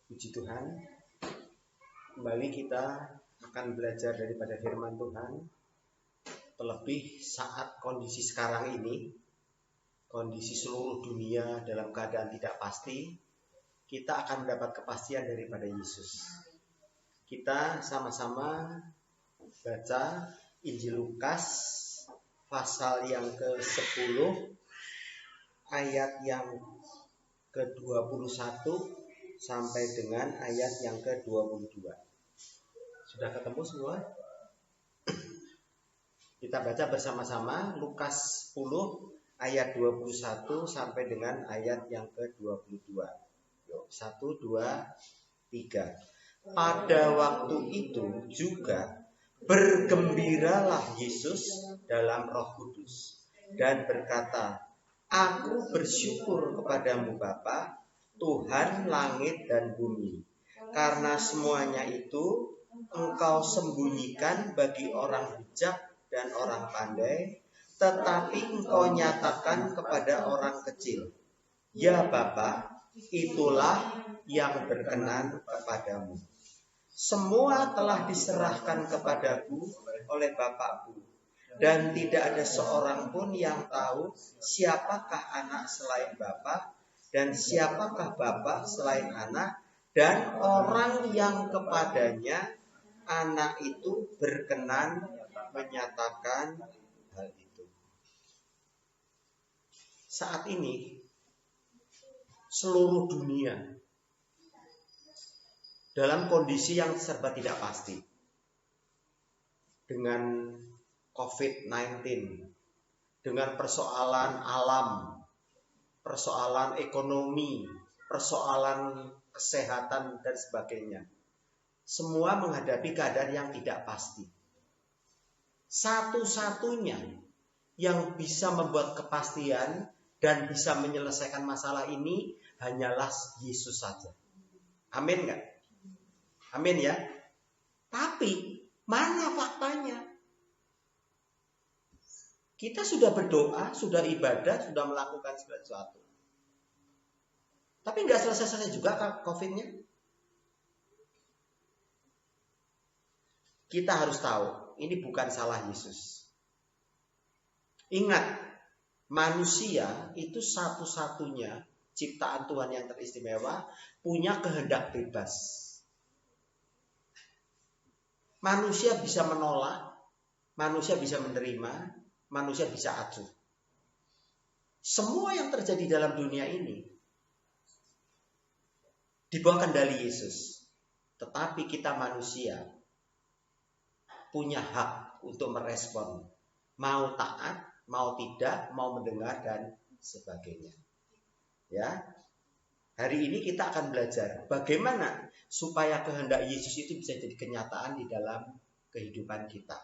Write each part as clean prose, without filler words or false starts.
Puji Tuhan, kembali kita akan belajar daripada firman Tuhan. Terlebih saat kondisi sekarang ini, kondisi seluruh dunia dalam keadaan tidak pasti, kita akan mendapat kepastian daripada Yesus. Kita sama-sama baca Injil Lukas pasal yang ke-10 ayat yang ke-21 sampai dengan ayat yang ke-22. Sudah ketemu semua? Kita baca bersama-sama Lukas 10 ayat 21 sampai dengan ayat yang ke-22. Yuk, 1, 2, 3. Pada waktu itu juga bergembiralah Yesus dalam Roh Kudus dan berkata, "Aku bersyukur kepadamu Bapa, Tuhan langit dan bumi, karena semuanya itu Engkau sembunyikan bagi orang bijak dan orang pandai, tetapi Engkau nyatakan kepada orang kecil. Ya Bapa, itulah yang berkenan kepadamu. Semua telah diserahkan kepadaku oleh Bapakku, dan tidak ada seorang pun yang tahu siapakah anak selain Bapa, dan siapakah Bapa selain anak, dan orang yang kepadanya anak itu berkenan menyatakan hal itu." Saat ini seluruh dunia dalam kondisi yang serba tidak pasti, dengan COVID-19, dengan persoalan alam, persoalan ekonomi, persoalan kesehatan dan sebagainya. Semua menghadapi keadaan yang tidak pasti. Satu-satunya yang bisa membuat kepastian dan bisa menyelesaikan masalah ini hanyalah Yesus saja. Amin nggak? Amin ya. Tapi mana faktanya? Kita sudah berdoa, sudah ibadah, sudah melakukan segala sesuatu. Tapi nggak selesai-selesai juga COVID-nya. Kita harus tahu, ini bukan salah Yesus. Ingat, manusia itu satu-satunya ciptaan Tuhan yang teristimewa, punya kehendak bebas. Manusia bisa menolak, manusia bisa menerima, manusia bisa acuh. Semua yang terjadi dalam dunia ini di bawah kendali Yesus. Tetapi kita manusia punya hak untuk merespon. Mau taat, mau tidak, mau mendengar dan sebagainya. Ya. Hari ini kita akan belajar bagaimana supaya kehendak Yesus itu bisa jadi kenyataan di dalam kehidupan kita.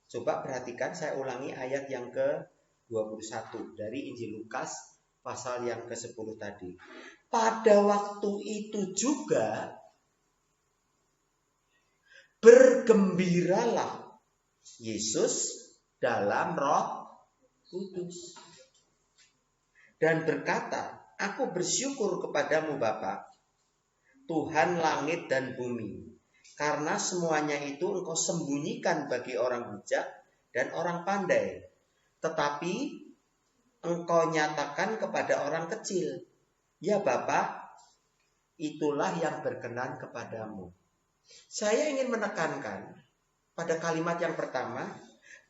Coba perhatikan, saya ulangi ayat yang ke-21 dari Injil Lukas pasal yang ke-10 tadi. Pada waktu itu juga bergembiralah Yesus dalam Roh Kudus dan berkata, "Aku bersyukur kepadamu Bapa, Tuhan langit dan bumi, karena semuanya itu Engkau sembunyikan bagi orang bijak dan orang pandai, tetapi Engkau nyatakan kepada orang kecil. Ya Bapa, itulah yang berkenan kepadamu." Saya ingin menekankan pada kalimat yang pertama,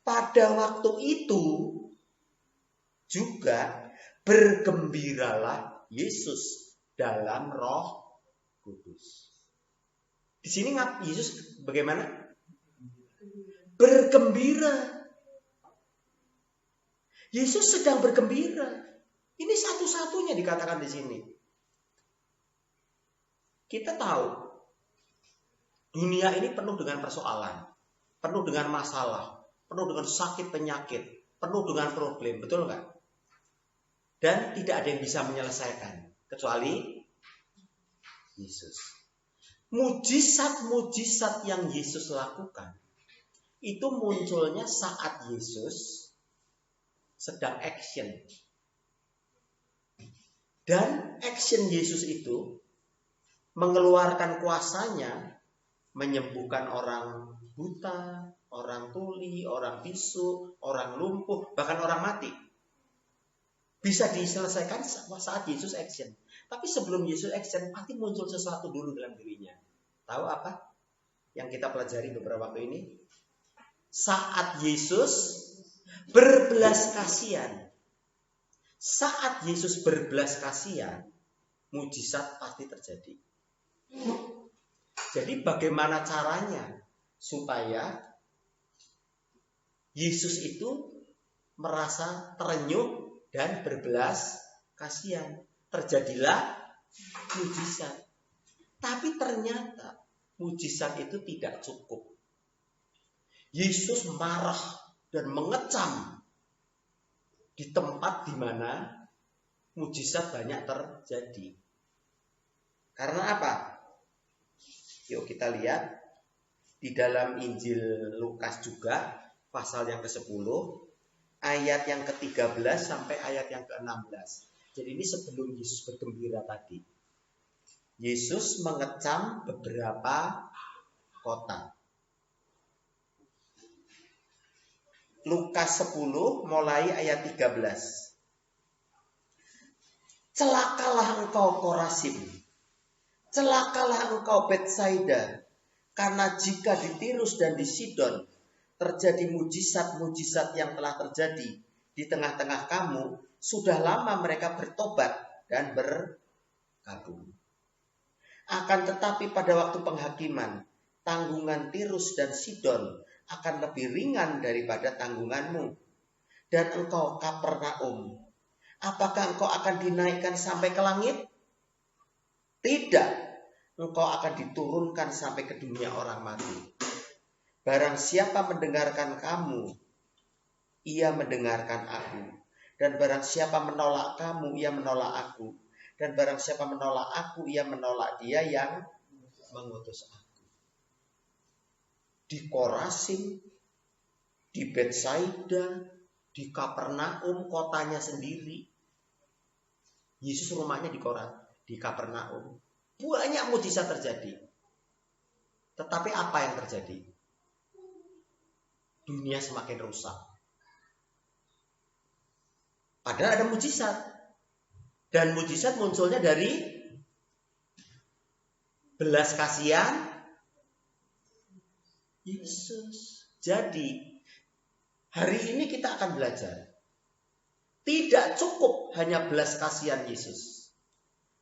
pada waktu itu juga bergembiralah Yesus dalam Roh Kudus. Di sini Yesus bagaimana? Bergembira. Yesus sedang bergembira. Ini satu-satunya dikatakan di sini. Kita tahu dunia ini penuh dengan persoalan, penuh dengan masalah, penuh dengan sakit penyakit, penuh dengan problem, betul nggak? Dan tidak ada yang bisa menyelesaikan kecuali Yesus. Mujizat-mujizat yang Yesus lakukan itu munculnya saat Yesus sedang action. Dan action Yesus itu mengeluarkan kuasanya, menyembuhkan orang buta, orang tuli, orang bisu, orang lumpuh, bahkan orang mati. Bisa diselesaikan saat Yesus action. Tapi sebelum Yesus action, pasti muncul sesuatu dulu dalam dirinya. Tahu apa yang kita pelajari beberapa waktu ini? Saat Yesus berbelas kasihan. Saat Yesus berbelas kasihan, mujizat pasti terjadi. Jadi bagaimana caranya supaya Yesus itu merasa terenyuh dan berbelas kasihan? Terjadilah mujizat. Tapi ternyata mujizat itu tidak cukup. Yesus marah dan mengecam di tempat di mana mujizat banyak terjadi. Karena apa? Yuk kita lihat di dalam Injil Lukas juga pasal yang ke-10 ayat yang ke-13 sampai ayat yang ke-16. Jadi ini sebelum Yesus bergembira tadi. Yesus mengecam beberapa kota. Lukas 10 mulai ayat 13. Celakalah engkau Korazim, celakalah engkau Betsaida, karena jika di Tirus dan di Sidon terjadi mujizat-mujizat yang telah terjadi di tengah-tengah kamu, sudah lama mereka bertobat dan berkabung. Akan tetapi pada waktu penghakiman, tanggungan Tirus dan Sidon akan lebih ringan daripada tanggunganmu. Dan engkau Kapernaum, apakah engkau akan dinaikkan sampai ke langit? Tidak, engkau akan diturunkan sampai ke dunia orang mati. Barang siapa mendengarkan kamu, ia mendengarkan aku. Dan barang siapa menolak kamu, ia menolak aku. Dan barang siapa menolak aku, ia menolak dia yang mengutus aku. Di Korazim, di Betsaida, di Kapernaum, kotanya sendiri. Yesus rumahnya di Kapernaum. Banyak mujizat terjadi. Tetapi apa yang terjadi? Dunia semakin rusak. Padahal ada mujizat. Dan mujizat munculnya dari belas kasihan Yesus. Jadi hari ini kita akan belajar. Tidak cukup hanya belas kasihan Yesus.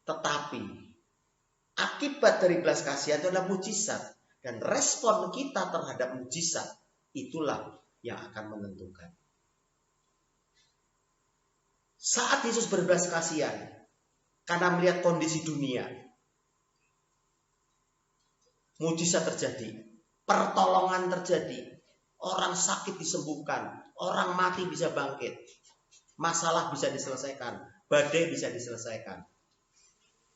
Tetapi akibat dari belas kasihan itu adalah mujizat. Dan respon kita terhadap mujizat itulah yang akan menentukan. Saat Yesus berbelas kasihan karena melihat kondisi dunia, mujizat terjadi, pertolongan terjadi, orang sakit disembuhkan, orang mati bisa bangkit, masalah bisa diselesaikan, badai bisa diselesaikan.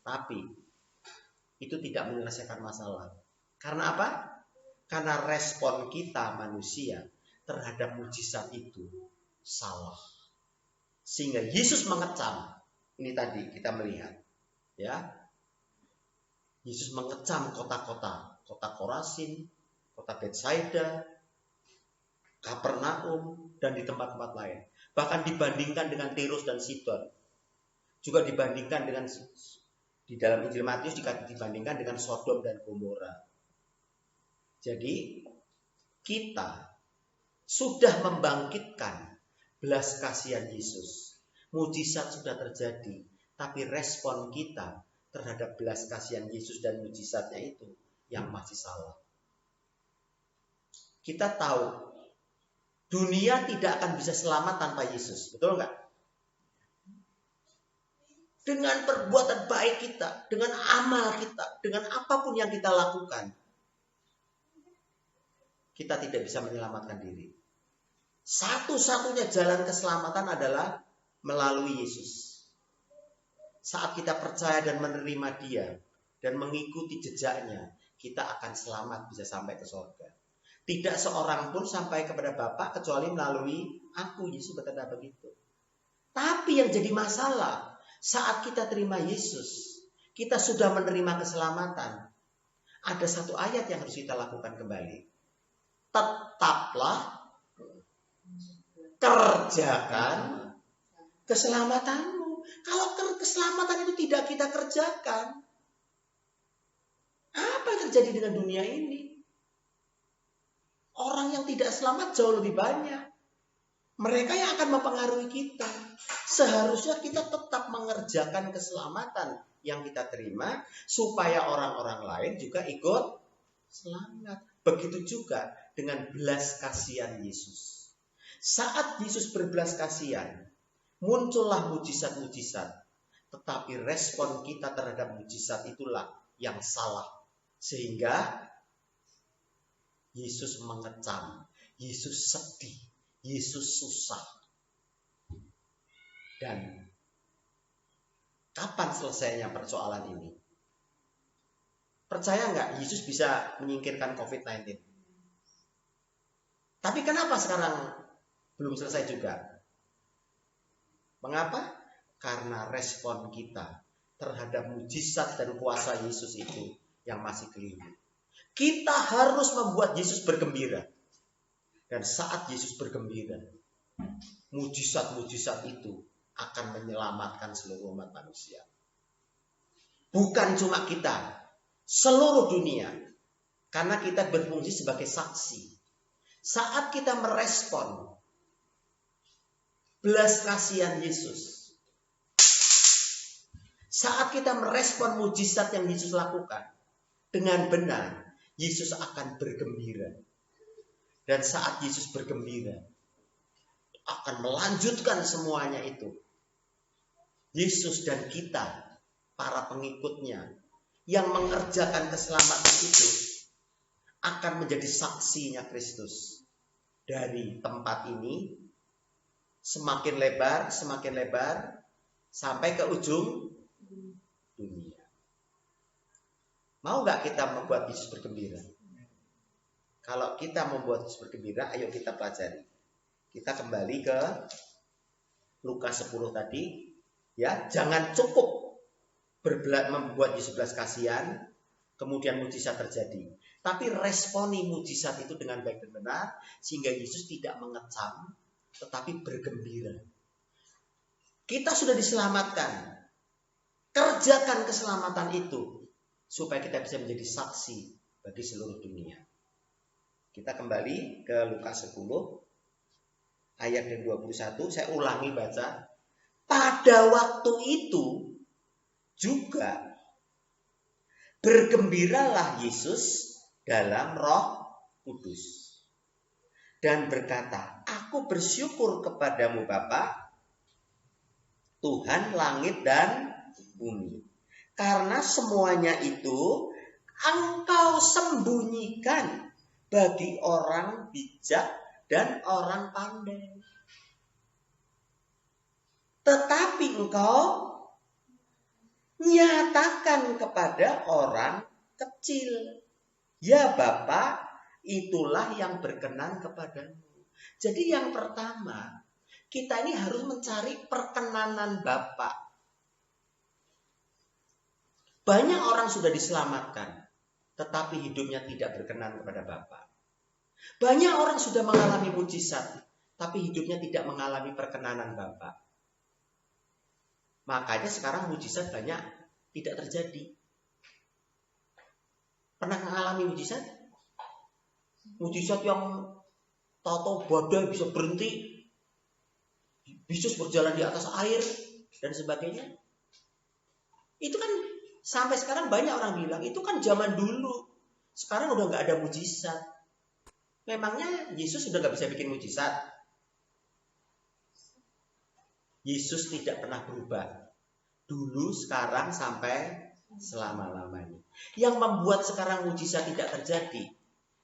Tapi itu tidak menyelesaikan masalah. Karena apa? Karena respon kita manusia terhadap mujizat itu salah. Sehingga Yesus mengecam. Ini tadi kita melihat, ya. Yesus mengecam kota-kota, kota Korazim, kota Betsaida, Kapernaum, dan di tempat-tempat lain. Bahkan dibandingkan dengan Tirus dan Sidon. Juga dibandingkan dengan, di dalam Injil Matius dibandingkan dengan Sodom dan Gomora. Jadi kita sudah membangkitkan belas kasihan Yesus. Mujizat sudah terjadi. Tapi respon kita terhadap belas kasihan Yesus dan mujizatnya itu yang masih salah. Kita tahu dunia tidak akan bisa selamat tanpa Yesus. Betul nggak? Dengan perbuatan baik kita, dengan amal kita, dengan apapun yang kita lakukan, kita tidak bisa menyelamatkan diri. Satu-satunya jalan keselamatan adalah melalui Yesus. Saat kita percaya dan menerima Dia dan mengikuti jejaknya, kita akan selamat bisa sampai ke surga. Tidak seorang pun sampai kepada Bapa kecuali melalui aku. Yesus berkata begitu. Tapi yang jadi masalah, saat kita terima Yesus, kita sudah menerima keselamatan, ada satu ayat yang harus kita lakukan kembali. Tetaplah kerjakan keselamatanmu. Kalau keselamatan itu tidak kita kerjakan, apa yang terjadi dengan dunia ini? Orang yang tidak selamat jauh lebih banyak. Mereka yang akan mempengaruhi kita. Seharusnya kita tetap mengerjakan keselamatan yang kita terima, supaya orang-orang lain juga ikut selamat. Begitu juga dengan belas kasihan Yesus. Saat Yesus berbelas kasihan, muncullah mujizat-mujizat. Tetapi respon kita terhadap mujizat itulah yang salah. Sehingga Yesus mengecam, Yesus sedih, Yesus susah. Dan kapan selesainya persoalan ini? Percaya nggak Yesus bisa menyingkirkan COVID-19? Tapi kenapa sekarang belum selesai juga? Mengapa? Karena respon kita terhadap mujizat dan kuasa Yesus itu yang masih keliru. Kita harus membuat Yesus bergembira. Dan saat Yesus bergembira, mujizat-mujizat itu akan menyelamatkan seluruh umat manusia. Bukan cuma kita, seluruh dunia. Karena kita berfungsi sebagai saksi. Saat kita merespon belas kasihan Yesus, saat kita merespon mujizat yang Yesus lakukan dengan benar, Yesus akan bergembira. Dan saat Yesus bergembira, akan melanjutkan semuanya itu. Yesus dan kita, para pengikutnya, yang mengerjakan keselamatan itu, akan menjadi saksinya Kristus. Dari tempat ini, semakin lebar, sampai ke ujung dunia. Mau gak kita membuat Yesus bergembira? Kalau kita membuat Yesus bergembira, ayo kita pelajari. Kita kembali ke Lukas 10 tadi. Ya, jangan cukup membuat Yesus belas kasihan, kemudian mujizat terjadi. Tapi responi mujizat itu dengan baik dan benar, sehingga Yesus tidak mengecam, tetapi bergembira. Kita sudah diselamatkan. Kerjakan keselamatan itu, supaya kita bisa menjadi saksi bagi seluruh dunia. Kita kembali ke Lukas 10 ayat yang 21. Saya ulangi baca. Pada waktu itu juga bergembiralah Yesus dalam Roh Kudus dan berkata, aku bersyukur kepadamu Bapa, Tuhan langit dan bumi, karena semuanya itu Engkau sembunyikan bagi orang bijak dan orang pandai. Tetapi Engkau nyatakan kepada orang kecil. Ya Bapa, itulah yang berkenan kepadamu. Jadi yang pertama, kita ini harus mencari perkenanan Bapa. Banyak orang sudah diselamatkan, tetapi hidupnya tidak berkenan kepada Bapa. Banyak orang sudah mengalami mujizat, tapi hidupnya tidak mengalami perkenanan Bapa. Makanya sekarang mujizat banyak tidak terjadi. Pernah mengalami mujizat? Mujizat yang tahu-tahu badai bisa berhenti, Yesus berjalan di atas air dan sebagainya. Itu kan sampai sekarang banyak orang bilang itu kan zaman dulu. Sekarang udah nggak ada mujizat. Memangnya Yesus sudah nggak bisa bikin mujizat? Yesus tidak pernah berubah. Dulu, sekarang, sampai selama-lamanya. Yang membuat sekarang mujizat tidak terjadi,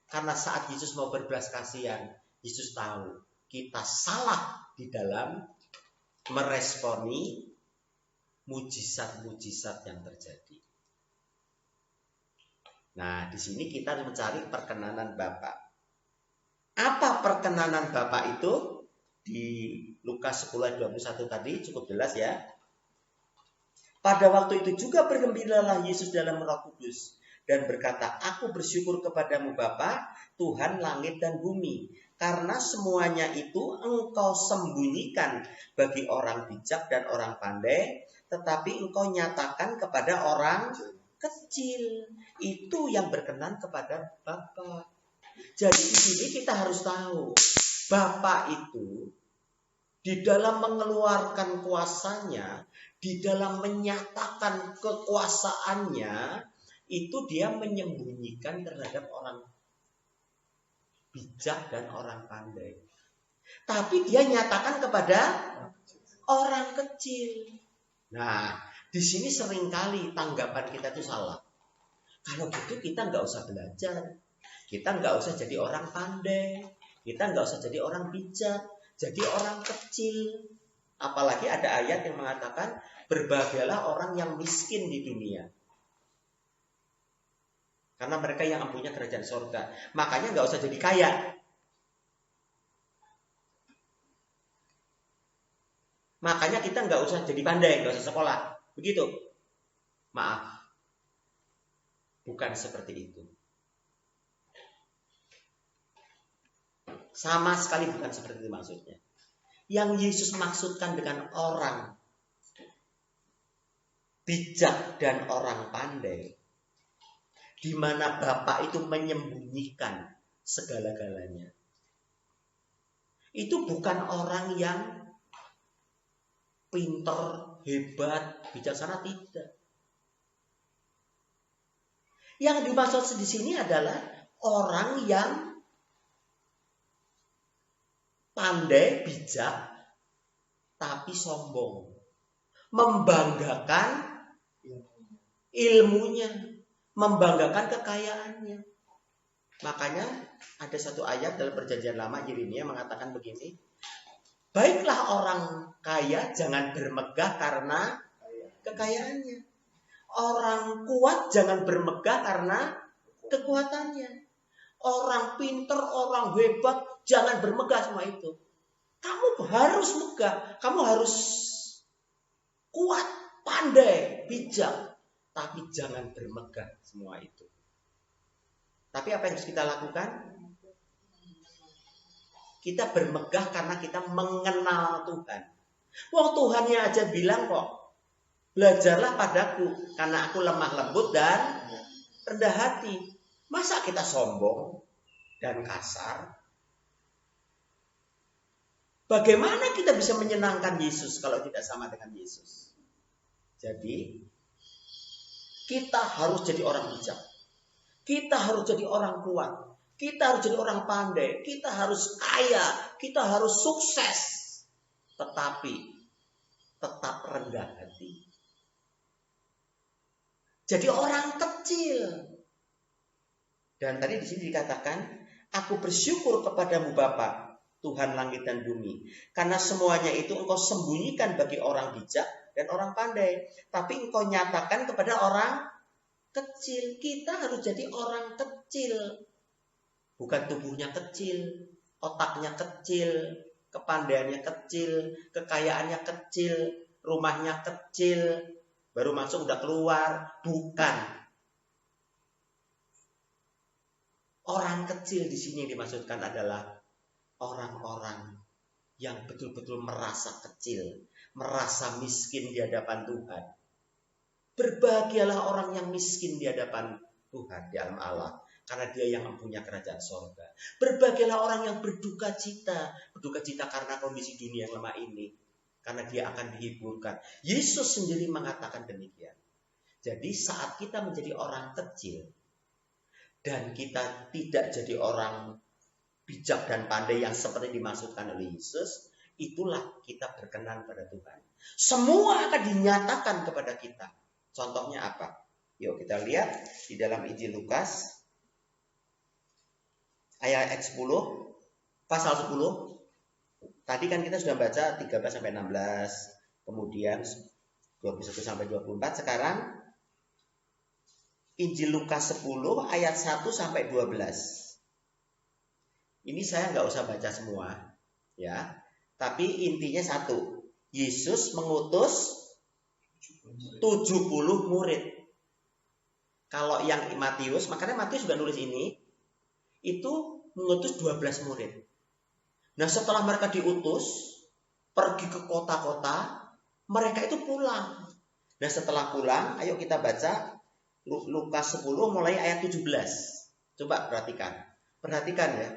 karena saat Yesus mau berbelas kasihan, Yesus tahu kita salah di dalam meresponi mujizat-mujizat yang terjadi. Nah, di sini kita mencari perkenanan Bapa. Apa perkenanan Bapa itu? Di Lukas 10 ayat 21 tadi cukup jelas ya. Pada waktu itu juga bergembiralah Yesus dalam Roh Kudus dan berkata, aku bersyukur kepadamu Bapa, Tuhan langit dan bumi, karena semuanya itu engkau sembunyikan bagi orang bijak dan orang pandai, tetapi engkau nyatakan kepada orang kecil. Itu yang berkenan kepada Bapa. Jadi di sini kita harus tahu, Bapa itu di dalam mengeluarkan kuasanya, di dalam menyatakan kekuasaannya, itu dia menyembunyikan terhadap orang bijak dan orang pandai. Tapi dia nyatakan kepada orang kecil. Nah, di sini seringkali tanggapan kita itu salah. Kalau gitu kita nggak usah belajar. Kita nggak usah jadi orang pandai. Kita nggak usah jadi orang bijak. Jadi orang kecil. Apalagi ada ayat yang mengatakan, berbahagialah orang yang miskin di dunia, karena mereka yang mempunyai kerajaan surga. Makanya nggak usah jadi kaya. Makanya kita nggak usah jadi pandai, nggak usah sekolah. Begitu. Maaf. Bukan seperti itu. Sama sekali bukan seperti itu maksudnya. Yang Yesus maksudkan dengan orang bijak dan orang pandai, di mana Bapa itu menyembunyikan segala-galanya. Itu bukan orang yang pintar, hebat, bijaksana, tidak. Yang dimaksud di sini adalah orang yang pandai, bijak, tapi sombong. Membanggakan ilmunya, membanggakan kekayaannya. Makanya ada satu ayat dalam Perjanjian Lama, Yeremia mengatakan begini, baiklah orang kaya jangan bermegah karena kekayaannya. Orang kuat jangan bermegah karena kekuatannya. Orang pintar, orang hebat, jangan bermegah semua itu. Kamu harus megah, kamu harus kuat, pandai, bijak, tapi jangan bermegah semua itu. Tapi apa yang harus kita lakukan? Kita bermegah karena kita mengenal Tuhan. Wah, Tuhannya aja bilang kok, belajarlah padaku karena aku lemah lembut dan rendah hati. Masa kita sombong dan kasar? Bagaimana kita bisa menyenangkan Yesus kalau tidak sama dengan Yesus? Jadi, kita harus jadi orang bijak. Kita harus jadi orang kuat. Kita harus jadi orang pandai. Kita harus kaya. Kita harus sukses. Tetapi, tetap rendah hati. Jadi orang kecil. Dan tadi di sini dikatakan, aku bersyukur kepadamu Bapa, Tuhan langit dan bumi. Karena semuanya itu engkau sembunyikan bagi orang bijak dan orang pandai. Tapi engkau nyatakan kepada orang kecil. Kita harus jadi orang kecil. Bukan tubuhnya kecil, otaknya kecil, kepandaiannya kecil, kekayaannya kecil, rumahnya kecil, baru masuk udah keluar. Bukan. Orang kecil di sini dimaksudkan adalah orang-orang yang betul-betul merasa kecil, merasa miskin di hadapan Tuhan. Berbahagialah orang yang miskin di hadapan Tuhan, di dalam Allah, karena dia yang mempunyai kerajaan sorga. Berbahagialah orang yang berduka cita karena kondisi dunia yang lemah ini, karena dia akan dihiburkan. Yesus sendiri mengatakan demikian. Jadi saat kita menjadi orang kecil, dan kita tidak jadi orang bijak dan pandai yang seperti dimaksudkan oleh Yesus, itulah kita berkenan pada Tuhan. Semua akan dinyatakan kepada kita. Contohnya apa? Yuk kita lihat di dalam Injil Lukas ayat 10 pasal 10. Tadi kan kita sudah baca 13 sampai 16, kemudian 21 sampai 24. Sekarang Injil Lukas 10 ayat 1 sampai 12. Ini saya nggak usah baca semua, ya. Tapi intinya satu, Yesus mengutus 70 murid. Kalau yang Matius, makanya Matius juga nulis ini, itu mengutus 12 murid. Nah, setelah mereka diutus pergi ke kota-kota, mereka itu pulang. Nah, setelah pulang, ayo kita baca Lukas 10 mulai ayat 17. Coba perhatikan. Perhatikan ya.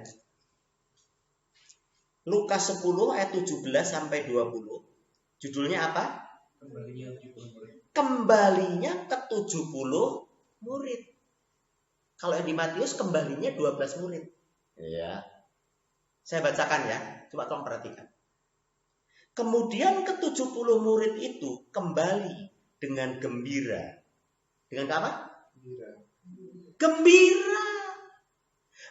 Lukas 10 ayat 17 sampai 20. Judulnya apa? Kembalinya ke 70 murid. Kalau yang di Matius kembalinya 12 murid. Ya. Saya bacakan ya. Coba tolong perhatikan. Kemudian ke 70 murid itu kembali dengan gembira. Dengan apa? Gembira.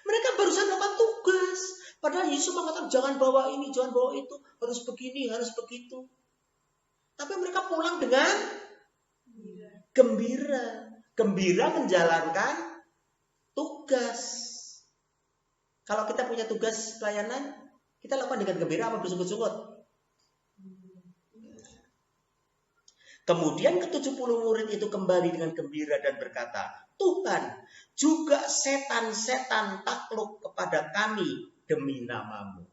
Mereka barusan melakukan tugas. Padahal Yesus mengatakan jangan bawa ini, jangan bawa itu. Harus begini, harus begitu. Tapi mereka pulang dengan gembira. Gembira menjalankan tugas. Kalau kita punya tugas pelayanan, kita lakukan dengan gembira apa bersungut-sungut? Kemudian ke 70 murid itu kembali dengan gembira dan berkata, Tuhan, juga setan-setan takluk kepada kami demi namamu.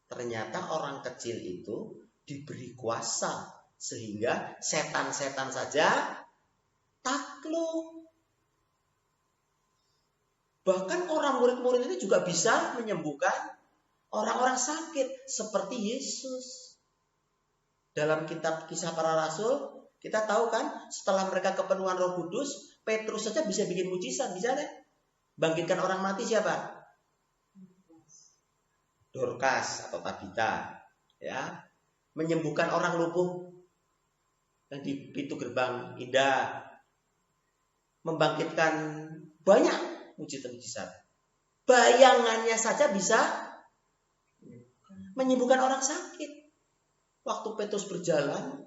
Ternyata orang kecil itu diberi kuasa sehingga setan-setan saja takluk. Bahkan orang murid-murid ini juga bisa menyembuhkan orang-orang sakit seperti Yesus. Dalam kitab Kisah Para Rasul, kita tahu kan setelah mereka kepenuhan Roh Kudus, Petrus saja bisa bikin mujizat, bisa kan? Bangkitkan orang mati siapa? Dorcas atau Tabita, ya. Menyembuhkan orang lumpuh yang di pintu gerbang indah. Membangkitkan banyak mujizat-mujizat. Bayangannya saja bisa menyembuhkan orang sakit. Waktu Petrus berjalan,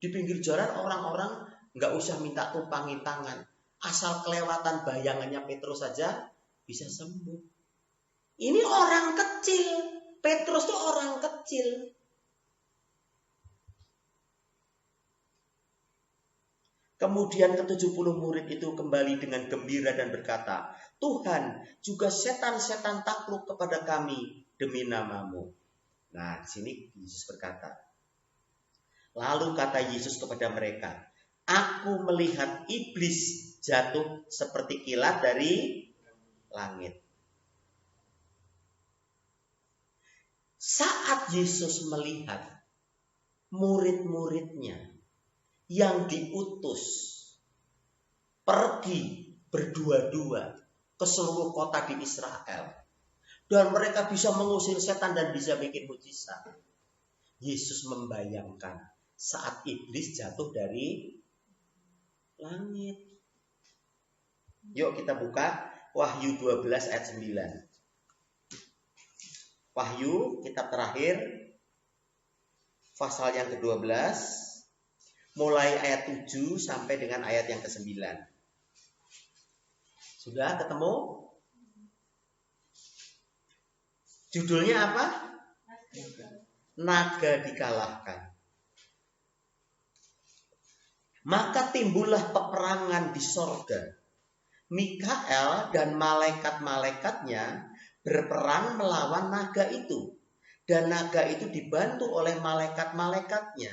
di pinggir jalan orang-orang nggak usah minta tumpangin tangan. Asal kelewatan bayangannya Petrus saja bisa sembuh. Ini orang kecil. Petrus itu orang kecil. Kemudian ke-70 murid itu kembali dengan gembira dan berkata, Tuhan, juga setan-setan takluk kepada kami demi namamu. Nah, di sini Yesus berkata, lalu kata Yesus kepada mereka, aku melihat iblis jatuh seperti kilat dari langit. Saat Yesus melihat murid-muridnya yang diutus pergi berdua-dua ke seluruh kota di Israel, dan mereka bisa mengusir setan dan bisa bikin mujizat. Yesus membayangkan saat iblis jatuh dari langit. Yuk kita buka Wahyu 12 ayat 9. Wahyu kitab terakhir pasal yang ke-12 mulai ayat 7 sampai dengan ayat yang ke-9. Sudah ketemu? Judulnya apa? Naga dikalahkan. Maka timbullah peperangan di sorga. Mikael dan malaikat-malaikatnya berperang melawan naga itu. Dan naga itu dibantu oleh malaikat-malaikatnya.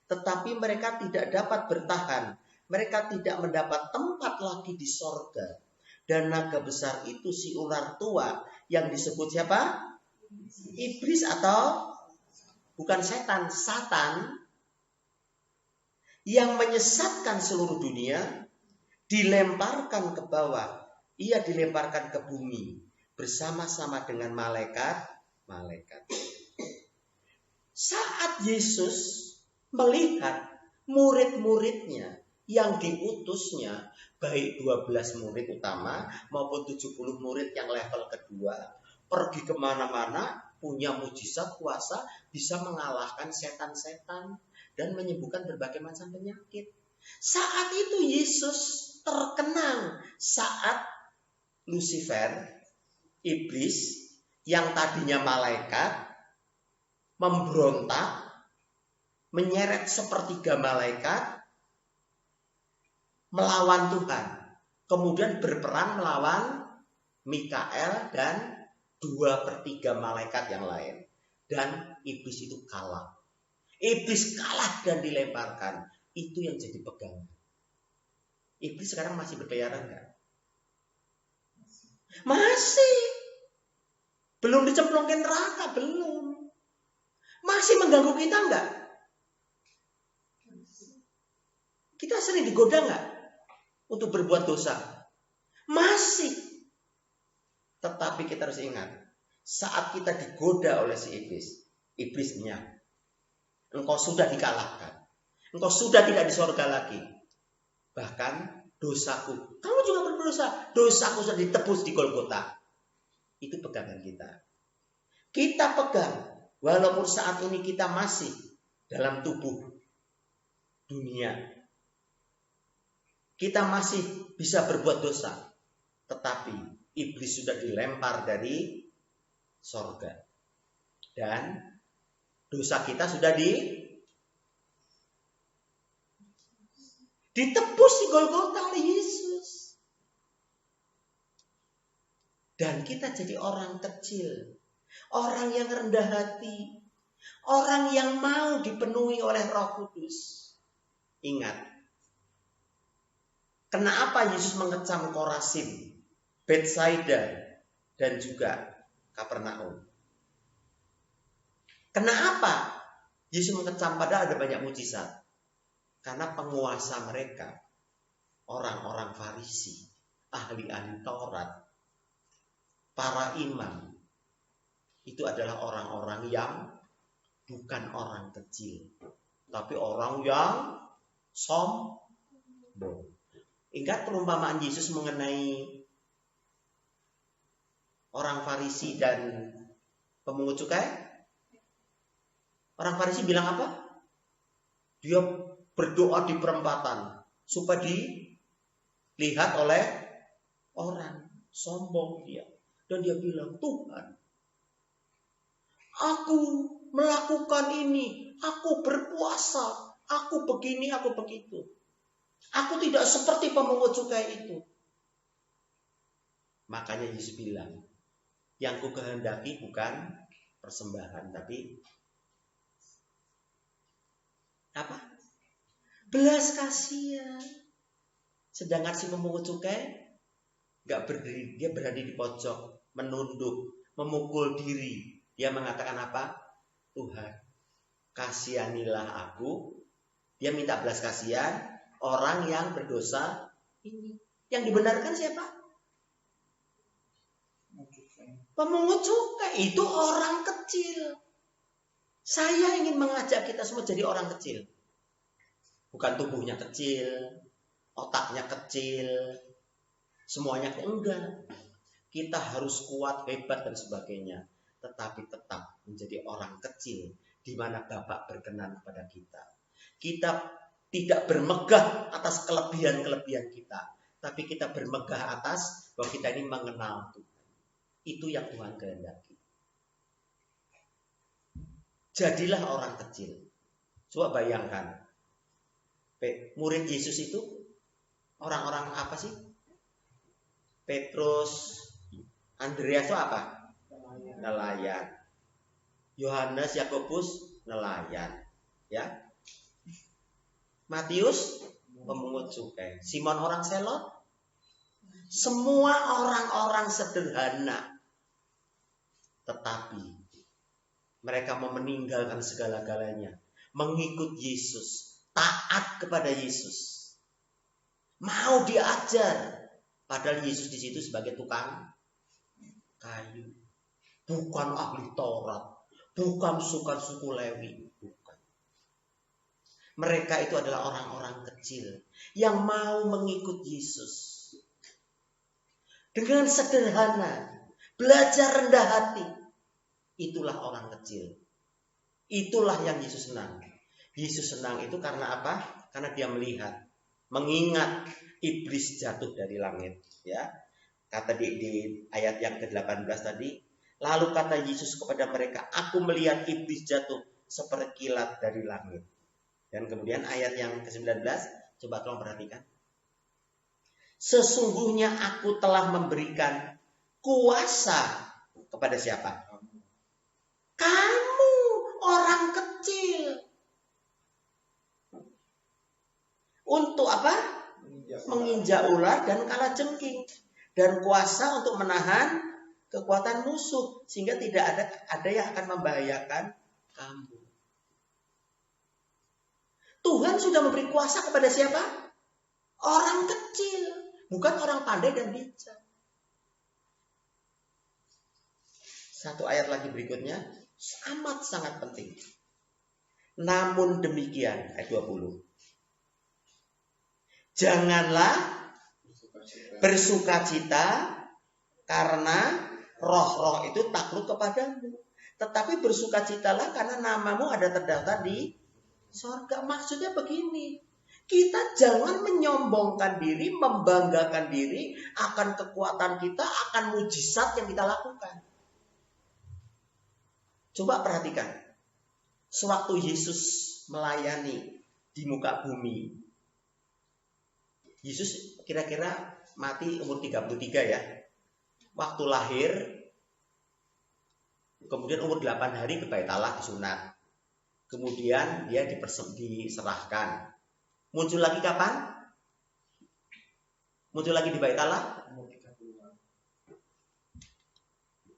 Tetapi mereka tidak dapat bertahan. Mereka tidak mendapat tempat lagi di sorga. Dan naga besar itu si ular tua yang disebut siapa? Iblis atau bukan setan, Satan yang menyesatkan seluruh dunia dilemparkan ke bawah. Ia dilemparkan ke bumi bersama-sama dengan malaikat-malaikat. Saat Yesus melihat murid-muridnya yang diutusnya, baik 12 murid utama maupun 70 murid yang level kedua, pergi kemana-mana, punya mujizat kuasa, bisa mengalahkan setan-setan dan menyembuhkan berbagai macam penyakit. Saat itu Yesus terkenang saat Lucifer, iblis yang tadinya malaikat, memberontak menyeret sepertiga malaikat melawan Tuhan. Kemudian berperang melawan Mikael dan 2/3 malaikat yang lain. Dan iblis itu kalah. Iblis kalah dan dilemparkan. Itu yang jadi pegangan. Iblis sekarang masih berkeliaran enggak? Masih. Belum dicemplungin neraka, belum. Masih mengganggu kita enggak? Kita sering digoda enggak untuk berbuat dosa? Masih. Tetapi kita harus ingat, saat kita digoda oleh si iblis, iblisnya, engkau sudah dikalahkan. Engkau sudah tidak di sorga lagi. Bahkan dosaku, kamu juga berdosa. Dosaku sudah ditebus di Golgota. Itu pegangan kita. Kita pegang, walaupun saat ini kita masih dalam tubuh dunia. Kita masih bisa berbuat dosa. Tetapi iblis sudah dilempar dari sorga. Dan dosa kita sudah ditebus di Golgota oleh Yesus. Dan kita jadi orang kecil. Orang yang rendah hati. Orang yang mau dipenuhi oleh Roh Kudus. Ingat. Kenapa Yesus mengecam Korazim, Betsaida, dan juga Kapernaum? Kenapa Yesus mengecam padahal ada banyak mujizat? Karena penguasa mereka, orang-orang Farisi, ahli-ahli Taurat, para imam, itu adalah orang-orang yang bukan orang kecil, tapi orang yang sombong. Ingat perumpamaan Yesus mengenai orang Farisi dan pemungut cukai? Orang Farisi bilang apa? Dia berdoa di perempatan supaya dilihat oleh orang. Sombong dia. Dan dia bilang, Tuhan, aku melakukan ini, aku berpuasa, aku begini, aku begitu. Aku tidak seperti pemungut cukai itu. Makanya Yesus bilang, yang ku kehendaki bukan persembahan, tapi apa? Belas kasihan. Sedangkan si pemungut cukai gak berdiri, dia berada di pojok, menunduk, memukul diri. Dia mengatakan apa? Tuhan, kasihanilah aku. Dia minta belas kasihan orang yang berdosa ini. Yang dibenarkan siapa? Pemungut cukai. Itu orang kecil. Saya ingin mengajak kita semua jadi orang kecil. Bukan tubuhnya kecil, otaknya kecil, semuanya enggak. Kita harus kuat, hebat dan sebagainya. Tetapi tetap menjadi orang kecil di mana Bapa berkenan kepada kita. Kita tidak bermegah atas kelebihan-kelebihan kita, tapi kita bermegah atas bahwa kita ini mengenal Tuhan. Itu yang Tuhan kehendaki. Jadilah orang kecil. Coba bayangkan, murid Yesus itu orang-orang apa sih? Petrus, Andreas itu apa? Nelayan. Yohanes, Yakobus, nelayan. Ya. Matius, pemungut cukai. Simon orang Selot. Semua orang-orang sederhana. Tetapi mereka mau meninggalkan segala-galanya. Mengikut Yesus. Taat kepada Yesus. Mau diajar. Padahal Yesus di situ sebagai tukang kayu. Bukan ahli Taurat. Bukan suku Lewi. Bukan. Mereka itu adalah orang-orang kecil yang mau mengikut Yesus. Dengan sederhana. Belajar rendah hati. Itulah orang kecil. Itulah yang Yesus senang. Yesus senang itu karena apa? Karena dia melihat, mengingat iblis jatuh dari langit. Ya, kata di ayat yang ke-18 tadi. Lalu kata Yesus kepada mereka, aku melihat iblis jatuh seperti kilat dari langit. Dan kemudian ayat yang ke-19, coba tolong perhatikan. Sesungguhnya aku telah memberikan kuasa kepada siapa? Kamu, orang kecil. Untuk apa? Menginjak ular dan kalajengking. Dan kuasa untuk menahan kekuatan musuh. Sehingga tidak ada yang akan membahayakan kamu. Tuhan sudah memberi kuasa kepada siapa? Orang kecil. Bukan orang pandai dan bijak. Satu ayat lagi berikutnya. Amat sangat penting. Namun demikian. Ayat 20. Janganlah bersukacita karena roh-roh itu takluk kepadamu. Tetapi bersukacitalah karena namamu ada terdaftar di sorga. Maksudnya begini. Kita jangan menyombongkan diri, membanggakan diri akan kekuatan kita, akan mujizat yang kita lakukan. Coba perhatikan. Sewaktu Yesus melayani di muka bumi. Yesus kira-kira mati umur 33 ya. Waktu lahir, kemudian umur 8 hari ke Bait Allah disunat. Kemudian dia diserahkan. Muncul lagi kapan? Muncul lagi di Bait Allah?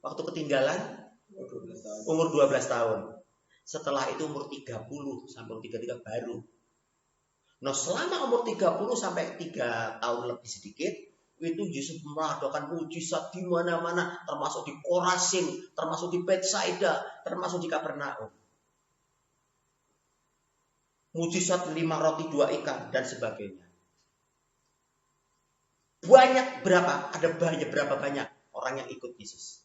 Waktu ketinggalan? Umur 12 tahun. Setelah itu umur 30 sampai umur 33 baru. Nah selama umur 30 sampai 3 tahun lebih sedikit, itu Yesus melakukan mujizat di mana-mana, termasuk di Korasin, termasuk di Betsaida, termasuk di Kapernaum. Mujizat 5 roti 2 ikan dan sebagainya. Banyak berapa? Ada berapa banyak orang yang ikut Yesus?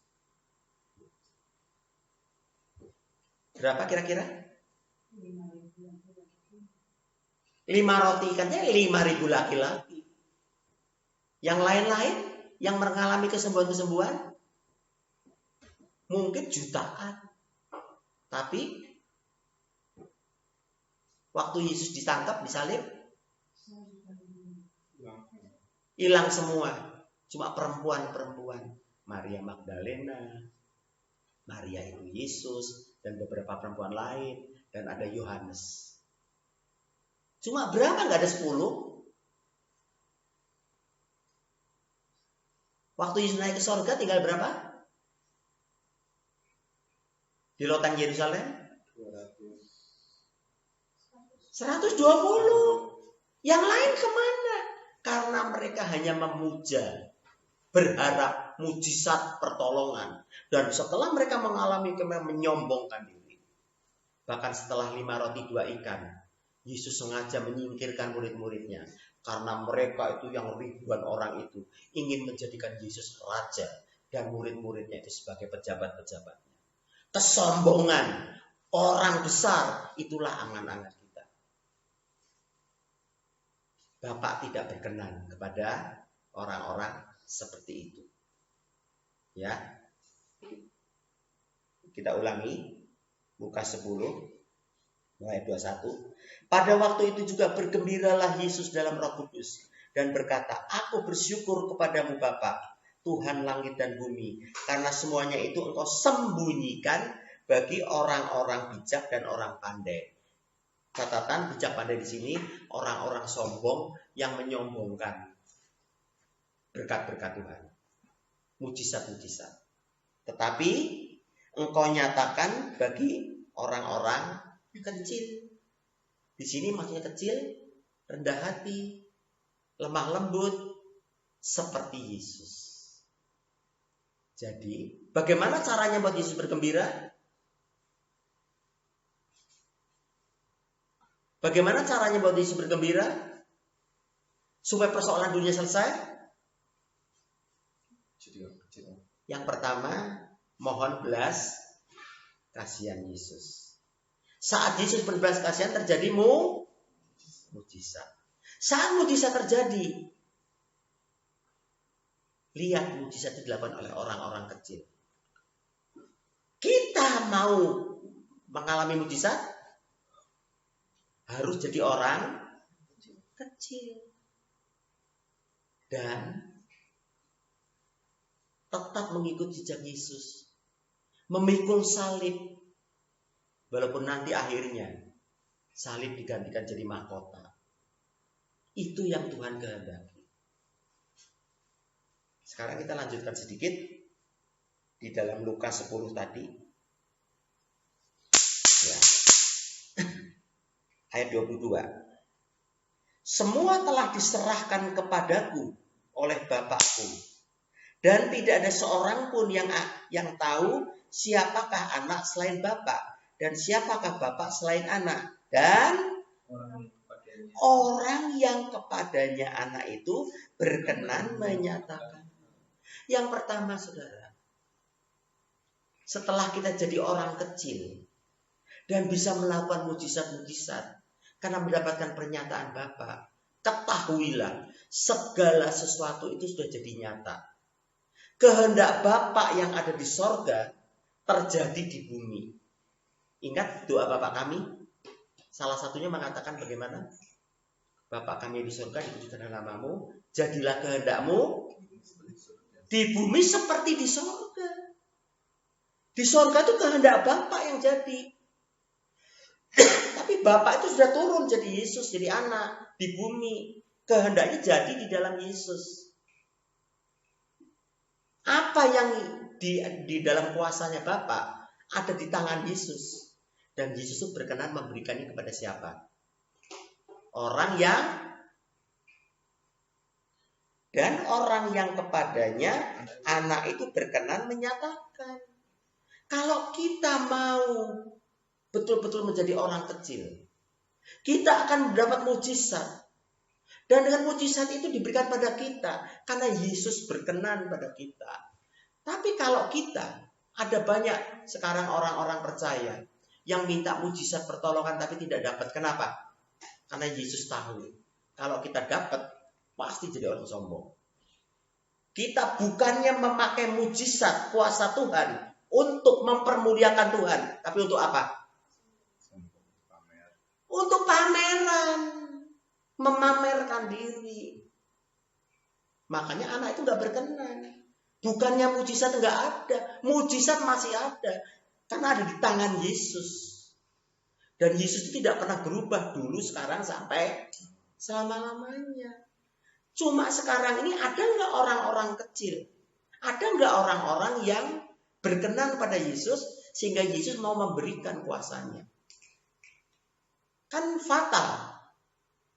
Berapa kira-kira? 5 roti ikannya 5.000 laki-laki. Yang lain-lain yang mengalami kesembuhan-kesembuhan mungkin jutaan. Tapi waktu Yesus ditangkap, disalib, hilang semua. Cuma perempuan-perempuan. Maria Magdalena, Maria ibu Yesus, dan beberapa perempuan lain. Dan ada Yohanes. Cuma berapa? Gak ada 10. Waktu Yesus naik ke sorga tinggal berapa? Di loteng Yerusalem? 120. Yang lain kemana? Karena mereka hanya memuja, berharap mujizat pertolongan. Dan setelah mereka mengalami menyombongkan diri. Bahkan setelah 5 roti 2 ikan, Yesus sengaja menyingkirkan murid-muridnya. Karena mereka itu yang ribuan orang itu ingin menjadikan Yesus raja. Dan murid-muridnya itu sebagai pejabat-pejabatnya. Kesombongan orang besar, itulah angan-angan kita. Bapak tidak berkenan kepada orang-orang seperti itu. Ya. Kita ulangi. Lukas 10 ayat 21. Pada waktu itu juga bergembiralah Yesus dalam Roh Kudus dan berkata, aku bersyukur kepadamu Bapa, Tuhan langit dan bumi, karena semuanya itu Engkau sembunyikan bagi orang-orang bijak dan orang pandai. Catatan bijak pandai di sini orang-orang sombong yang menyombongkan berkat-berkat Tuhan, mujizat-mujizat. Tetapi Engkau nyatakan bagi orang-orang kecil. Di sini maksudnya kecil, rendah hati, lemah lembut, seperti Yesus. Jadi, bagaimana caranya buat Yesus bergembira? Bagaimana caranya buat Yesus bergembira? Supaya persoalan dunia selesai? Yang pertama, mohon belas kasihan Yesus. Saat Yesus berbelas kasihan terjadi mujizat. Saat mujizat terjadi, lihat mujizat itu dilakukan oleh orang-orang kecil. Kita mau mengalami mujizat? harus jadi orang kecil. Dan tetap mengikut jejak Yesus. Memikul salib. Walaupun nanti akhirnya salib digantikan jadi mahkota. Itu yang Tuhan kehendaki. Sekarang kita lanjutkan sedikit di dalam Lukas 10 tadi. Ya. Ayat 22. Semua telah diserahkan kepadaku oleh Bapakku. Dan tidak ada seorang pun yang tahu siapakah anak selain Bapak. Dan siapakah Bapak selain anak. Dan orang yang kepadanya anak itu berkenan menyatakan. Yang pertama, saudara, setelah kita jadi orang kecil dan bisa melakukan mujizat-mujizat karena mendapatkan pernyataan Bapa, ketahuilah segala sesuatu itu sudah jadi nyata. Kehendak Bapa yang ada di sorga terjadi di bumi. Ingat doa Bapa kami? Salah satunya mengatakan bagaimana? Bapa kami di sorga, dikuduskanlah namamu, jadilah kehendakmu di bumi seperti di sorga. Di sorga itu kehendak Bapa yang jadi. Tapi Bapa itu sudah turun jadi Yesus, jadi anak di bumi. Kehendaknya jadi di dalam Yesus. Apa yang di dalam kuasanya Bapa ada di tangan Yesus. Dan Yesus itu berkenan memberikannya kepada siapa? Orang yang kepadanya anak itu berkenan menyatakan. Kalau kita mau betul-betul menjadi orang kecil, kita akan mendapat mujizat. Dan dengan mujizat itu diberikan pada kita karena Yesus berkenan pada kita. Tapi kalau kita, ada banyak sekarang orang-orang percaya yang minta mujizat pertolongan tapi tidak dapat. Kenapa? Karena Yesus tahu kalau kita dapat pasti jadi orang sombong. Kita bukannya memakai mujizat kuasa Tuhan untuk mempermuliakan Tuhan, tapi untuk apa? Untuk pameran, memamerkan diri. Makanya anak itu gak berkenan. Bukannya mujizat gak ada, mujizat masih ada. Karena ada di tangan Yesus. Dan Yesus itu tidak pernah berubah dulu, sekarang, sampai selama-lamanya. Cuma sekarang ini ada nggak orang-orang kecil? Ada nggak orang-orang yang berkenan pada Yesus sehingga Yesus mau memberikan kuasanya? Kan fatal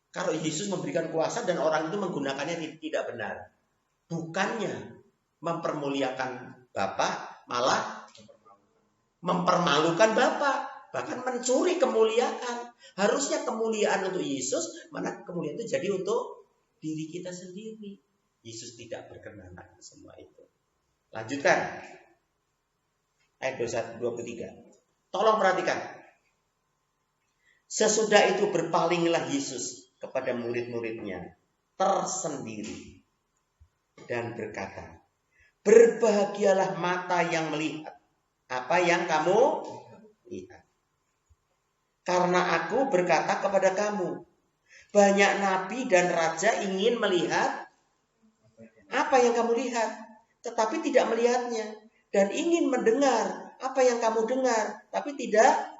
kalau Yesus memberikan kuasa dan orang itu menggunakannya tidak benar. Bukannya mempermuliakan Bapa, malah mempermalukan Bapa, bahkan mencuri kemuliaan. Harusnya kemuliaan untuk Yesus, mana kemuliaan itu jadi untuk diri kita sendiri. Yesus tidak berkenan akan semua itu. Lanjutkan. Ayat 21-23. Tolong perhatikan. Sesudah itu berpalinglah Yesus kepada murid-muridnya tersendiri dan berkata, berbahagialah mata yang melihat apa yang kamu lihat. Karena aku berkata kepada kamu, banyak nabi dan raja ingin melihat apa yang kamu lihat, tetapi tidak melihatnya. Dan ingin mendengar apa yang kamu dengar, tapi tidak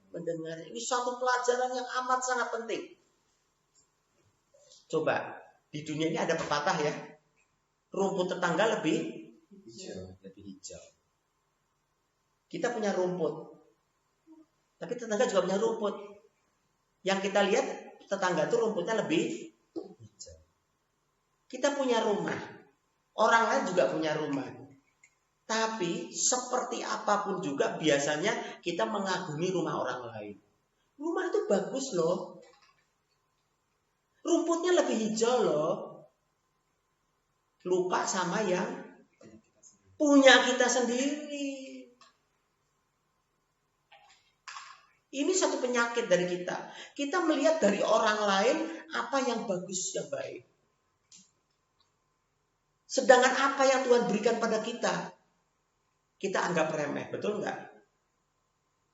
mendengar. Ini suatu pelajaran yang amat sangat penting. Coba, di dunia ini ada pepatah ya. Rumput tetangga lebih hijau. Kita punya rumput. Tapi tetangga juga punya rumput. Yang kita lihat, tetangga itu rumputnya lebih hijau. Kita punya rumah. Orang lain juga punya rumah. Tapi seperti apapun juga biasanya kita mengagumi rumah orang lain. Rumah itu bagus loh. Rumputnya lebih hijau loh. Lupa sama yang punya kita sendiri. Ini satu penyakit dari kita. Kita melihat dari orang lain apa yang bagus, yang baik. Sedangkan apa yang Tuhan berikan pada kita, kita anggap remeh. Betul nggak?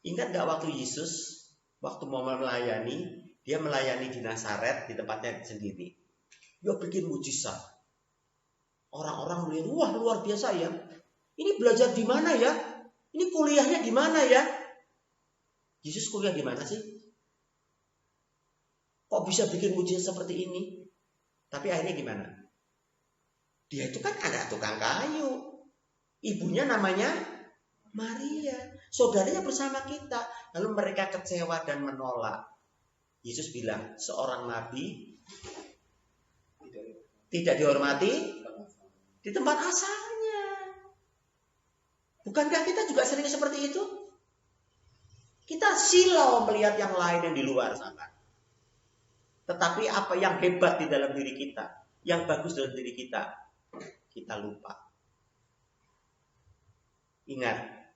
Ingat nggak waktu Yesus, waktu mau melayani, Dia melayani di Nazaret, di tempatnya sendiri. Dia bikin mujizat. Orang-orang melihat, wah luar biasa ya. Ini belajar di mana ya? Ini kuliahnya di mana ya? Yesus kuliah di mana sih? Kok bisa bikin mujizat seperti ini? Tapi akhirnya gimana? Dia itu kan anak tukang kayu. Ibunya namanya Maria. Saudaranya bersama kita. Lalu mereka kecewa dan menolak. Yesus bilang, seorang nabi tidak dihormati di tempat asalnya. Bukankah kita juga sering seperti itu? Kita silau melihat yang lain yang di luar sana. Tetapi apa yang hebat di dalam diri kita, yang bagus dalam diri kita, kita lupa. Ingat,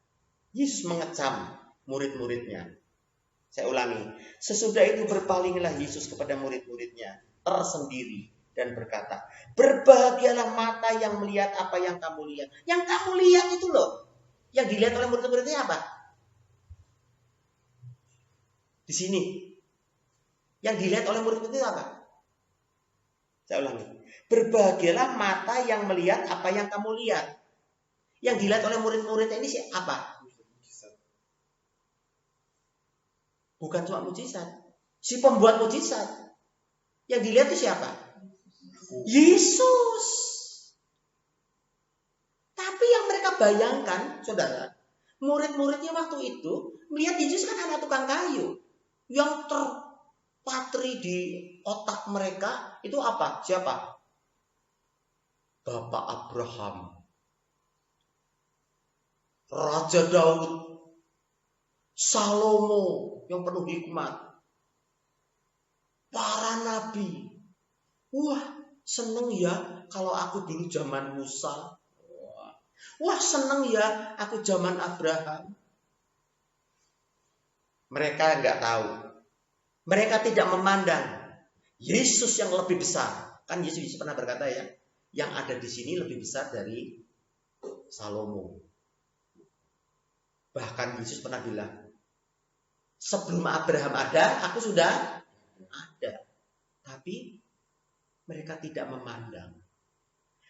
Yesus mengecam murid-muridnya. Saya ulangi, sesudah itu berpalinglah Yesus kepada murid-muridnya tersendiri dan berkata, berbahagialah mata yang melihat apa yang kamu lihat. Yang kamu lihat itu loh, yang dilihat oleh murid-muridnya apa? Di sini. Yang dilihat oleh murid-murid itu apa? Saya ulangi. Berbahagialah mata yang melihat apa yang kamu lihat. Yang dilihat oleh murid-muridnya ini apa? Bukan cuma mujizat. Si pembuat mujizat. Yang dilihat itu siapa? Yesus. Tapi yang mereka bayangkan, saudara, murid-muridnya waktu itu melihat Yesus kan anak tukang kayu. Yang terpatri di otak mereka itu apa? Siapa? Bapak Abraham, Raja Daud, Salomo yang penuh hikmat, para nabi. Wah, seneng ya kalau aku dulu zaman Musa. Wah, seneng ya aku zaman Abraham. Mereka nggak tahu. Mereka tidak memandang Yesus yang lebih besar. Kan Yesus pernah berkata ya, yang ada di sini lebih besar dari Salomo. Bahkan Yesus pernah bilang, sebelum Abraham ada, aku sudah ada. Tapi mereka tidak memandang.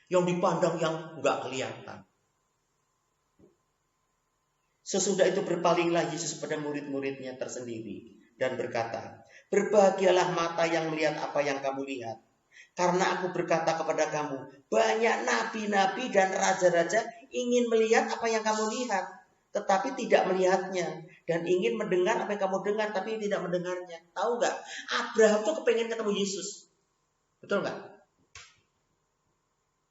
Yang dipandang yang nggak kelihatan. Sesudah itu berpalinglah Yesus pada murid-muridnya tersendiri dan berkata, berbahagialah mata yang melihat apa yang kamu lihat. Karena aku berkata kepada kamu, banyak nabi-nabi dan raja-raja ingin melihat apa yang kamu lihat, tetapi tidak melihatnya. Dan ingin mendengar apa yang kamu dengar, tapi tidak mendengarnya. Tahu nggak? Abraham tuh kepengen ketemu Yesus. Betul nggak?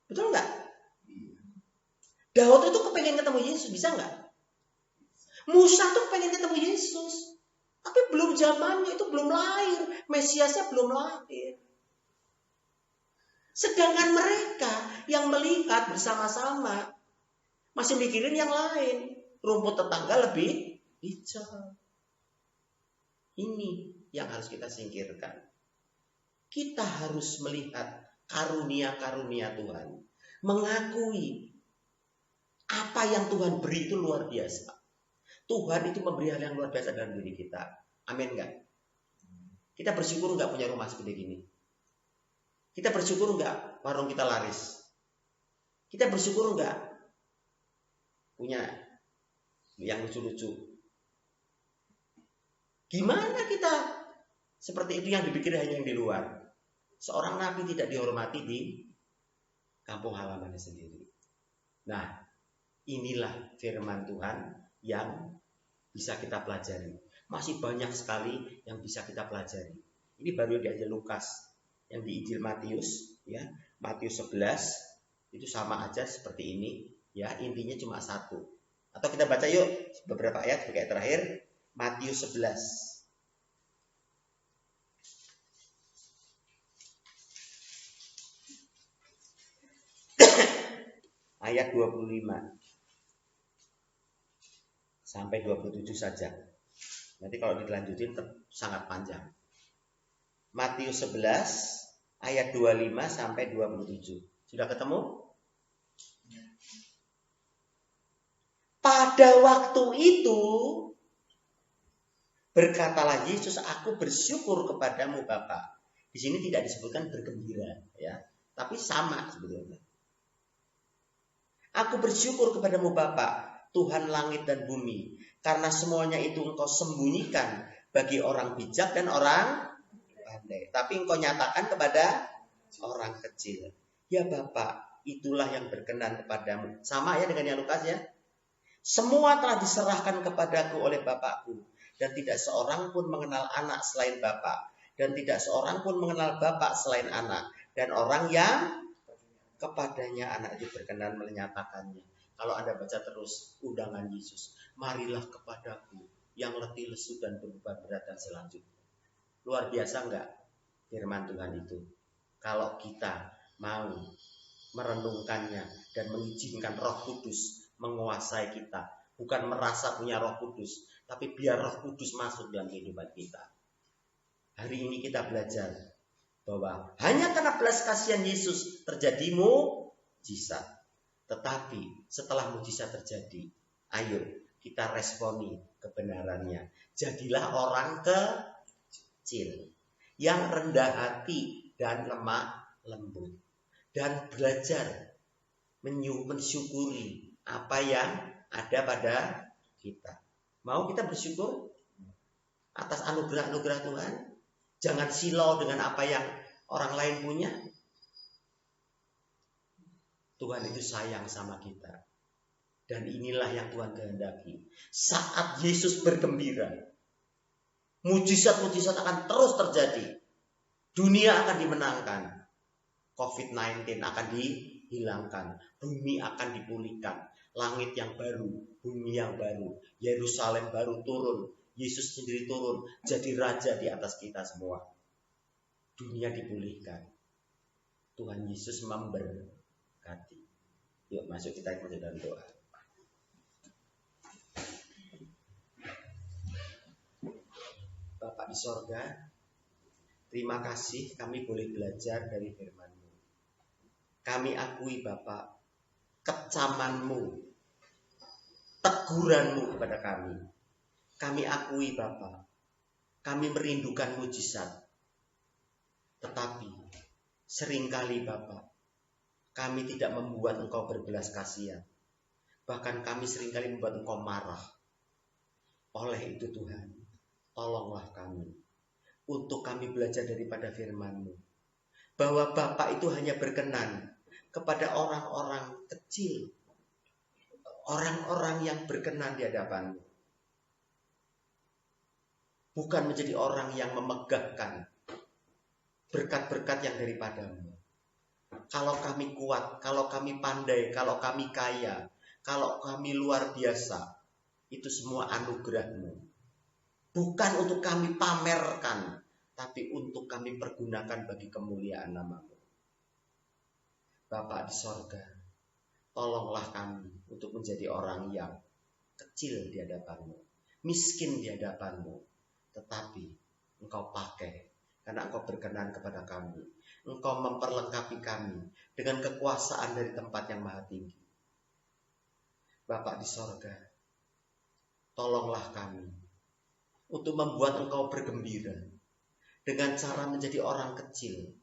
Betul nggak? Daud itu kepengen ketemu Yesus, bisa nggak? Musa tuh pengen ketemu Yesus. Tapi belum zamannya, itu belum lahir. Mesiasnya belum lahir. Sedangkan mereka yang melihat bersama-sama masih mikirin yang lain. Rumput tetangga lebih hijau. Ini yang harus kita singkirkan. Kita harus melihat karunia-karunia Tuhan. Mengakui apa yang Tuhan beri itu luar biasa. Tuhan itu memberi hal yang luar biasa dalam diri kita. Amin enggak? Kita bersyukur enggak punya rumah seperti gini? Kita bersyukur enggak warung kita laris? Kita bersyukur enggak punya yang lucu-lucu? Gimana kita seperti itu yang dipikir hanya yang di luar? Seorang nabi tidak dihormati di kampung halamannya sendiri. Nah, inilah firman Tuhan yang bisa kita pelajari. Masih banyak sekali yang bisa kita pelajari. Ini baru di Injil Lukas, yang di Injil Matius, ya, Matius 11 itu sama aja seperti ini, ya, intinya cuma satu. Atau kita baca yuk beberapa ayat sebagai terakhir, Matius 11. Ayat 25 sampai 27 saja. Nanti kalau dilanjutin sangat panjang. Matius 11 ayat 25 sampai 27. Sudah ketemu? Pada waktu itu Berkatalah Yesus, aku bersyukur kepadamu Bapa. Di sini tidak disebutkan bergembira, ya, tapi sama sebetulnya. Aku bersyukur kepadamu Bapa, Tuhan langit dan bumi, karena semuanya itu engkau sembunyikan bagi orang bijak dan orang pandai, tapi engkau nyatakan kepada orang kecil. Ya Bapa, itulah yang berkenan kepadamu. Sama ya dengan yang Lukas ya. Semua telah diserahkan kepadaku oleh Bapakku, dan tidak seorang pun mengenal anak selain Bapa, dan tidak seorang pun mengenal Bapa selain anak, dan orang yang kepadanya anak itu berkenan menyatakannya. Kalau Anda baca terus undangan Yesus, marilah kepadaku yang letih lesu dan beban berat dan selanjutnya. Luar biasa enggak firman Tuhan itu? Kalau kita mau merenungkannya dan mengizinkan Roh Kudus menguasai kita, bukan merasa punya Roh Kudus, tapi biar Roh Kudus masuk dalam kehidupan kita. Hari ini kita belajar bahwa hanya karena belas kasihan Yesus terjadi mukjizat. Tetapi setelah mukjizat terjadi, ayo kita responi kebenarannya. Jadilah orang kecil yang rendah hati dan lemah lembut, dan belajar mensyukuri apa yang ada pada kita. Mau kita bersyukur atas anugerah-anugerah Tuhan? Jangan silau dengan apa yang orang lain punya. Tuhan itu sayang sama kita. Dan inilah yang Tuhan kehendaki. Saat Yesus bergembira, mujizat-mujizat akan terus terjadi. Dunia akan dimenangkan. COVID-19 akan dihilangkan. Bumi akan dipulihkan. Langit yang baru, bumi yang baru, Yerusalem baru turun. Yesus sendiri turun jadi raja di atas kita semua. Dunia dipulihkan. Tuhan Yesus memberkati. Yuk masuk kita ikut dalam doa. Bapak di sorga, terima kasih kami boleh belajar dari firman-Mu. Kami akui Bapak kecaman-Mu, teguran-Mu kepada kami. Kami akui Bapa, kami merindukan mujizat. Tetapi seringkali Bapa, kami tidak membuat Engkau berbelas kasihan. Bahkan kami seringkali membuat Engkau marah. Oleh itu Tuhan, tolonglah kami untuk kami belajar daripada firman-Mu, bahwa Bapa itu hanya berkenan kepada orang-orang kecil, orang-orang yang berkenan di hadapan-Mu. Bukan menjadi orang yang memegahkan berkat-berkat yang daripada-Mu. Kalau kami kuat, kalau kami pandai, kalau kami kaya, kalau kami luar biasa, itu semua anugerah-Mu. Bukan untuk kami pamerkan, tapi untuk kami pergunakan bagi kemuliaan nama-Mu. Bapa di sorga, tolonglah kami untuk menjadi orang yang kecil di hadapan-Mu, miskin di hadapan-Mu. Tetapi Engkau pakai karena Engkau berkenan kepada kami. Engkau memperlengkapi kami dengan kekuasaan dari tempat yang maha tinggi. Bapa di sorga, tolonglah kami untuk membuat Engkau bergembira dengan cara menjadi orang kecil,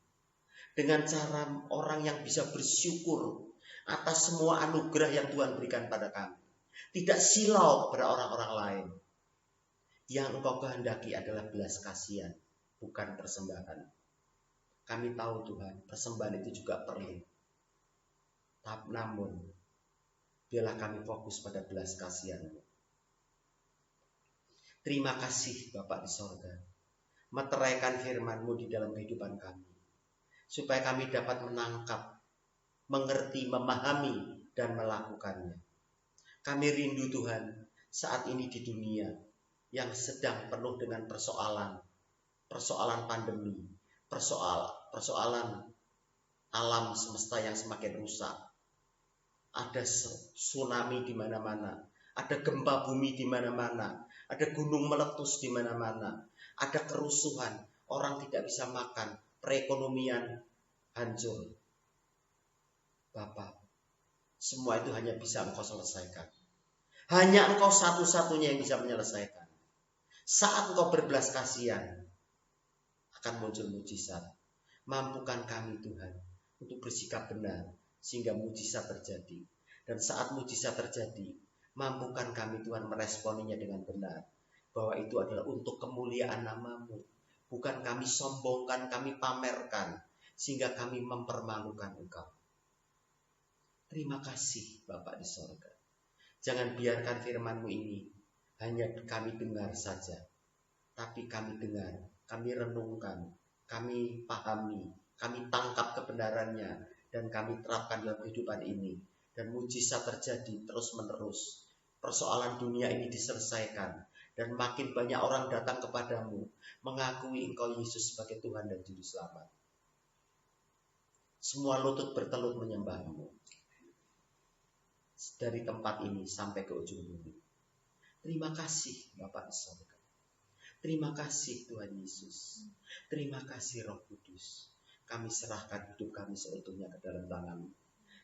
dengan cara orang yang bisa bersyukur atas semua anugerah yang Tuhan berikan pada kami. Tidak silau kepada orang-orang lain. Yang Engkau kehendaki adalah belas kasihan, bukan persembahan. Kami tahu Tuhan, persembahan itu juga perlu. Namun, biarlah kami fokus pada belas kasihan-Mu. Terima kasih Bapak di sorga, meteraikan firman-Mu di dalam kehidupan kami, supaya kami dapat menangkap, mengerti, memahami, dan melakukannya. Kami rindu Tuhan saat ini di dunia yang sedang penuh dengan persoalan pandemi, persoalan alam semesta yang semakin rusak. Ada tsunami di mana-mana, ada gempa bumi di mana-mana, ada gunung meletus di mana-mana, ada kerusuhan, orang tidak bisa makan, perekonomian hancur. Bapak, semua itu hanya bisa Engkau selesaikan. Hanya Engkau satu-satunya yang bisa menyelesaikan. Saat engkau berbelas kasihan, akan muncul mujizat. Mampukan kami Tuhan untuk bersikap benar sehingga mujizat terjadi. Dan saat mujizat terjadi, mampukan kami Tuhan meresponinya dengan benar. Bahwa itu adalah untuk kemuliaan nama-Mu. Bukan kami sombongkan, kami pamerkan. Sehingga kami mempermalukan Engkau. Terima kasih Bapa di sorga. Jangan biarkan firman-Mu ini hanya kami dengar saja. Tapi kami dengar, kami renungkan, kami pahami, kami tangkap kebenarannya. Dan kami terapkan dalam kehidupan ini. Dan mujizat terjadi terus menerus. Persoalan dunia ini diselesaikan. Dan makin banyak orang datang kepadamu. Mengakui Engkau Yesus sebagai Tuhan dan Juru Selamat. Semua lutut bertelut menyembah-Mu. Dari tempat ini sampai ke ujung bumi. Terima kasih Bapa di sorga. Terima kasih Tuhan Yesus. Terima kasih Roh Kudus. Kami serahkan hidup kami seutuhnya ke dalam tangan-Mu.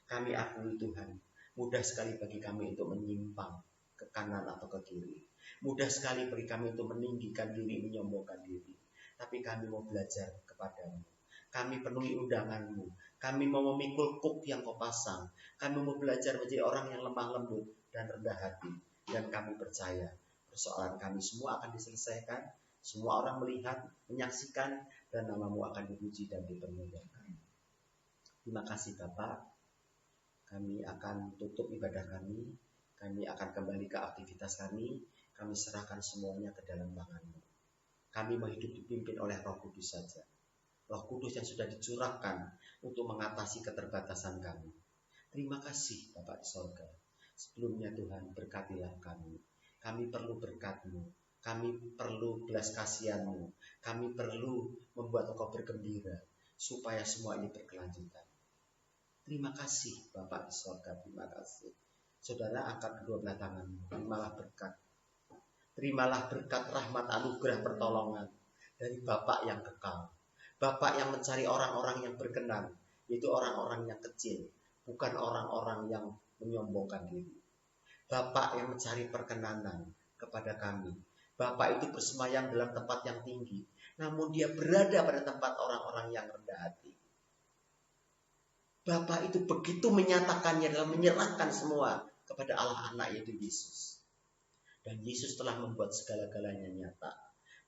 Kami akui Tuhan, mudah sekali bagi kami untuk menyimpang ke kanan atau ke kiri. Mudah sekali bagi kami untuk meninggikan diri, menyombongkan diri. Tapi kami mau belajar kepada-Mu. Kami penuhi undangan-Mu. Kami mau memikul kuk yang Kau pasang. Kami mau belajar menjadi orang yang lemah lembut dan rendah hati. Dan kami percaya persoalan kami semua akan diselesaikan. Semua orang melihat, menyaksikan, dan nama-Mu akan dipuji dan dipermuliakan. Terima kasih Bapak. Kami akan tutup ibadah kami. Kami akan kembali ke aktivitas kami. Kami serahkan semuanya ke dalam tangan-Mu. Kami mau hidup dipimpin oleh Roh Kudus saja. Roh Kudus yang sudah dicurahkan untuk mengatasi keterbatasan kami. Terima kasih Bapak di sorga. Sebelumnya Tuhan, berkatilah kami. Kami perlu berkat-Mu. Kami perlu belas kasihan-Mu. Kami perlu membuat Engkau bergembira. Supaya semua ini berkelanjutan. Terima kasih Bapak di sorga. Terima kasih. Saudara, angkat kedua belah tangan-Mu. Terimalah berkat. Terimalah berkat rahmat anugerah pertolongan dari Bapak yang kekal. Bapak yang mencari orang-orang yang berkenan. Yaitu orang-orang yang kecil. Bukan orang-orang yang menyombongkan diri. Bapak yang mencari perkenanan kepada kami. Bapak itu bersemayam dalam tempat yang tinggi. Namun dia berada pada tempat orang-orang yang rendah hati. Bapak itu begitu menyatakannya dalam menyerahkan semua kepada Allah anak yaitu Yesus. Dan Yesus telah membuat segala-galanya nyata.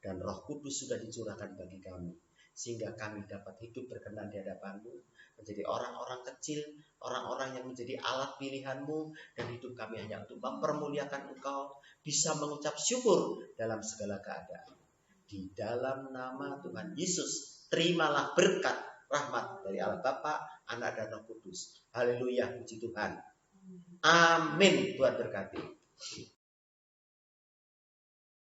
Dan Roh Kudus sudah dicurahkan bagi kami. Sehingga kami dapat hidup berkenan di hadapan-Mu. Menjadi orang-orang kecil, orang-orang yang menjadi alat pilihan-Mu. Dan hidup kami hanya untuk mempermuliakan Engkau. Bisa mengucap syukur dalam segala keadaan. Di dalam nama Tuhan Yesus, terimalah berkat rahmat dari Allah Bapa, Anak dan Roh Kudus. Haleluya, puji Tuhan. Amin. Tuhan berkati.